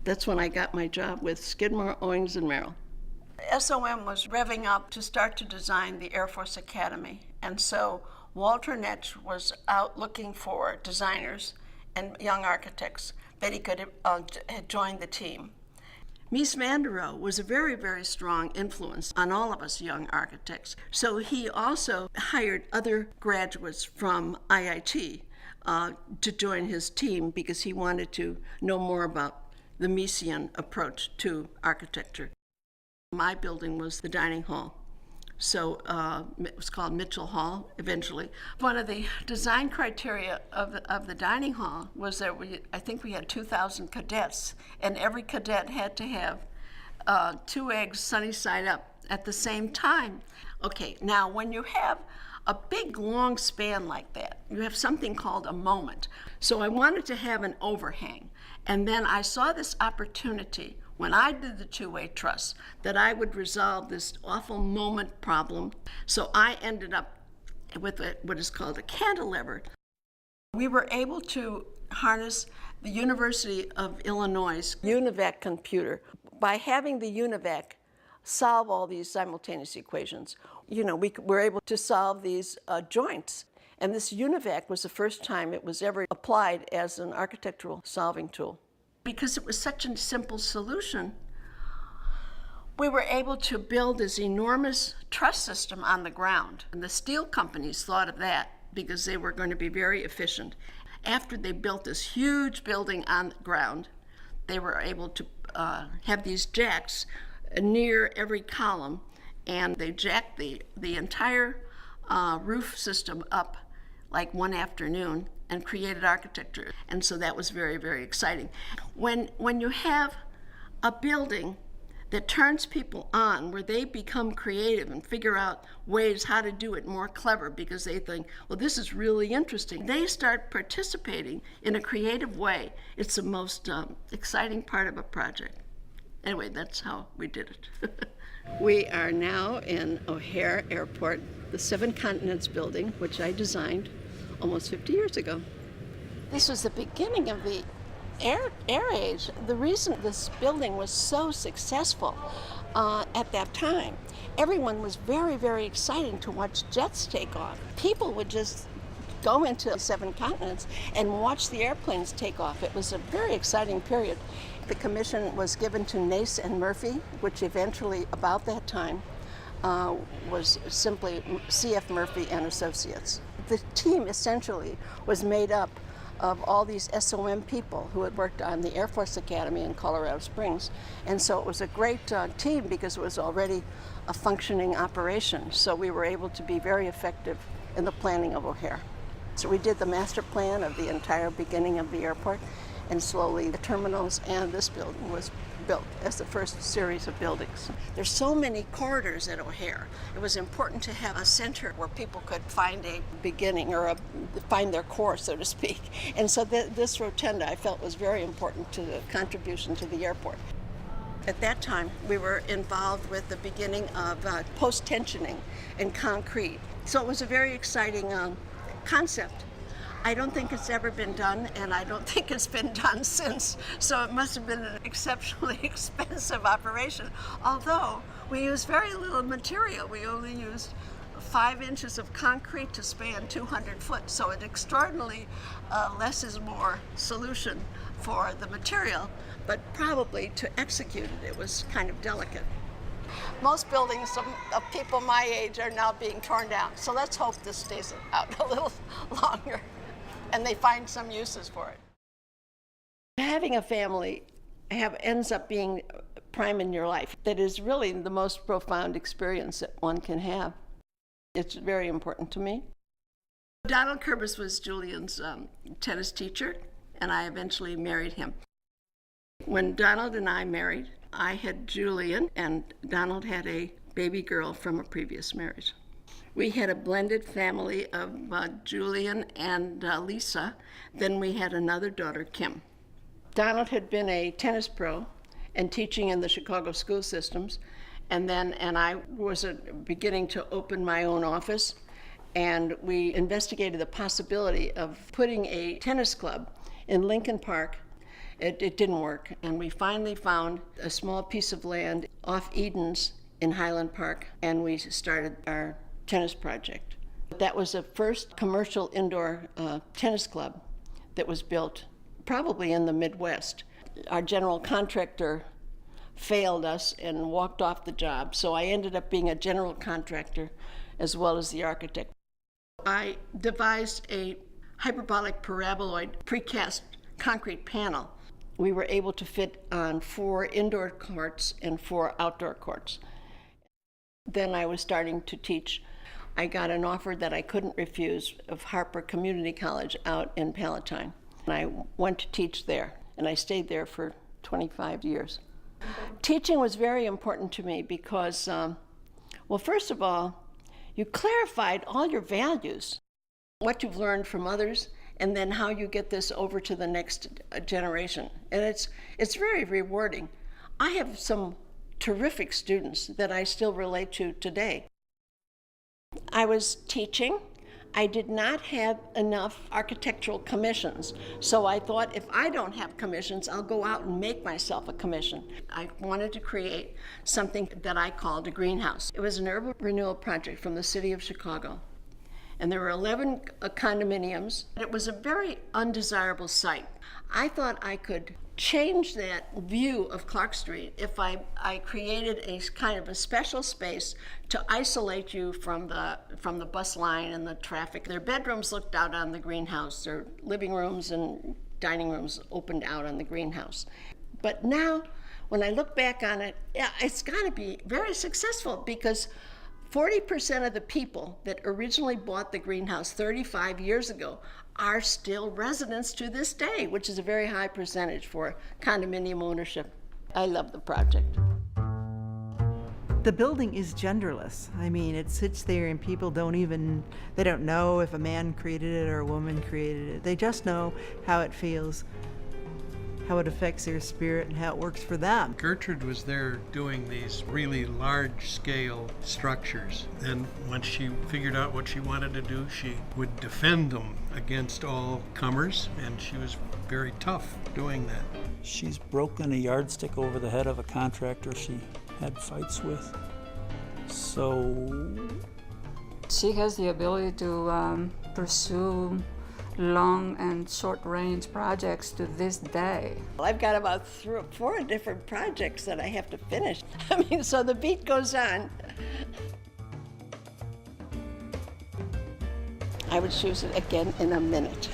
That's when I got my job with Skidmore, Owings, and Merrill. SOM was revving up to start to design the Air Force Academy. And so Walter Netsch was out looking for designers and young architects that he could join the team. Mies van der Rohe was a very, very strong influence on all of us young architects. So he also hired other graduates from IIT to join his team because he wanted to know more about the Miesian approach to architecture. My building was the dining hall. So it was called Mitchell Hall eventually. One of the design criteria of the dining hall was that I think we had 2,000 cadets, and every cadet had to have 2 eggs sunny side up at the same time. Okay, now when you have a big long span like that, you have something called a moment. So I wanted to have an overhang, and then I saw this opportunity when I did the two-way truss that I would resolve this awful moment problem. So I ended up with what is called a cantilever. We were able to harness the University of Illinois' UNIVAC computer. By having the UNIVAC solve all these simultaneous equations, we were able to solve these joints. And this UNIVAC was the first time it was ever applied as an architectural solving tool. Because it was such a simple solution, we were able to build this enormous truss system on the ground. And the steel companies thought of that because they were going to be very efficient. After they built this huge building on the ground, they were able to have these jacks near every column, and they jacked the entire roof system up like one afternoon and created architecture. And so that was very, very exciting. When you have a building that turns people on, where they become creative and figure out ways how to do it more clever because they think, well, this is really interesting. They start participating in a creative way. It's the most exciting part of a project. Anyway, that's how we did it. We are now in O'Hare Airport, the Seven Continents building, which I designed almost 50 years ago. This was the beginning of the air age. The reason this building was so successful at that time, everyone was very, very excited to watch jets take off. People would just go into the Seven Continents and watch the airplanes take off. It was a very exciting period. The commission was given to Nace and Murphy, which eventually, about that time, was simply C.F. Murphy and Associates. The team essentially was made up of all these SOM people who had worked on the Air Force Academy in Colorado Springs. And so it was a great team because it was already a functioning operation. So we were able to be very effective in the planning of O'Hare. So we did the master plan of the entire beginning of the airport, and slowly the terminals and this building was built as the first series of buildings. There's so many corridors at O'Hare. It was important to have a center where people could find a beginning or find their core, so to speak. And so this rotunda I felt was very important to the contribution to the airport. At that time, we were involved with the beginning of post-tensioning in concrete. So it was a very exciting concept. I don't think it's ever been done, and I don't think it's been done since. So it must have been an exceptionally expensive operation. Although we used very little material. We only used 5 inches of concrete to span 200 foot. So an extraordinarily less is more solution for the material, but probably to execute it was kind of delicate. Most buildings of people my age are now being torn down. So let's hope this stays out a little longer and they find some uses for it. Having a family ends up being prime in your life. That is really the most profound experience that one can have. It's very important to me. Donald Kerbis was Julian's tennis teacher, and I eventually married him. When Donald and I married, I had Julian, and Donald had a baby girl from a previous marriage. We had a blended family of Julian and Lisa. Then we had another daughter, Kim. Donald had been a tennis pro and teaching in the Chicago school systems, and I was beginning to open my own office, and we investigated the possibility of putting a tennis club in Lincoln Park It didn't work. And we finally found a small piece of land off Edens in Highland Park, and we started our tennis project. That was the first commercial indoor tennis club that was built, probably in the Midwest. Our general contractor failed us and walked off the job, so I ended up being a general contractor as well as the architect. I devised a hyperbolic paraboloid precast concrete panel. We were able to fit on 4 indoor courts and 4 outdoor courts. Then I was starting to teach. I got an offer that I couldn't refuse of Harper Community College out in Palatine. And I went to teach there, and I stayed there for 25 years. Teaching was very important to me because, well, first of all, you clarified all your values, what you've learned from others, and then how you get this over to the next generation. And it's very rewarding. I have some terrific students that I still relate to today. I was teaching. I did not have enough architectural commissions, so I thought if I don't have commissions, I'll go out and make myself a commission. I wanted to create something that I called a greenhouse. It was an urban renewal project from the city of Chicago, and there were 11 condominiums. It was a very undesirable site. I thought I could change that view of Clark Street if I created a kind of a special space to isolate you from the bus line and the traffic. Their bedrooms looked out on the greenhouse. Their living rooms and dining rooms opened out on the greenhouse. But now, when I look back on it, yeah, it's got to be very successful because 40% of the people that originally bought the greenhouse 35 years ago are still residents to this day, which is a very high percentage for condominium ownership. I love the project. The building is genderless. I mean, it sits there and people they don't know if a man created it or a woman created it. They just know how it feels, how it affects their spirit, and how it works for them. Gertrude was there doing these really large-scale structures. Then once she figured out what she wanted to do, she would defend them against all comers, and she was very tough doing that. She's broken a yardstick over the head of a contractor she had fights with. So she has the ability to pursue long and short-range projects to this day. I've got about 4 different projects that I have to finish. I mean, so the beat goes on. I would choose it again in a minute.